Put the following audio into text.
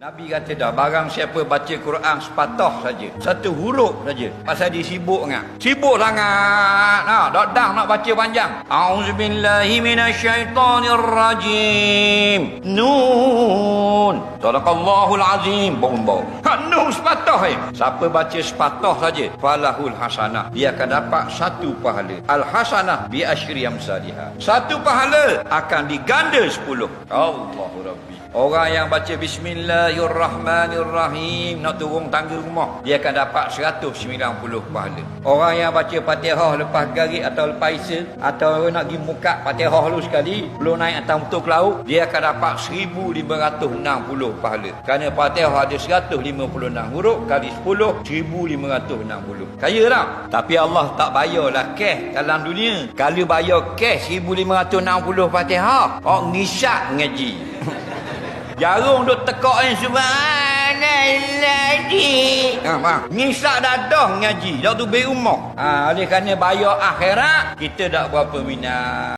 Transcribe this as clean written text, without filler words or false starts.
Nabi kata dah, barang siapa baca Quran sepatah saja, satu huruf saja, pasal dia sibuk sangat. Sibuk sangat. Dak dah nak baca panjang. Auzubillahi minasyaitonirrajim. Nun. Sadaqallahul azim. Bau. Nun sepatah siapa baca sepatah saja, falahul hasanah. Dia akan dapat satu pahala. Al hasanah bi asyri amsalihah. Satu pahala akan diganda 10. Allahu Rabbi. Orang yang baca Bismillahirrahmanirrahim nak turun tangga rumah, dia akan dapat 190 pahala. Orang yang baca Fatihah lepas garik atau lepas isya, atau nak pergi muka Fatihah dulu sekali, belum naik atas motor ke laut, dia akan dapat 1560 pahala. Kerana Fatihah ada 156 huruf kali 10, 1560. Kaya tak? Tapi Allah tak bayarlah cash dalam dunia. Kalau bayar cash 1560 Fatihah, orang ngisyak ngaji. Jarum duk tekak subhanallah. Ngisak dadah ngaji. Dak tu beri rumah. Oleh kerana bayar akhirat, kita tak berapa minat.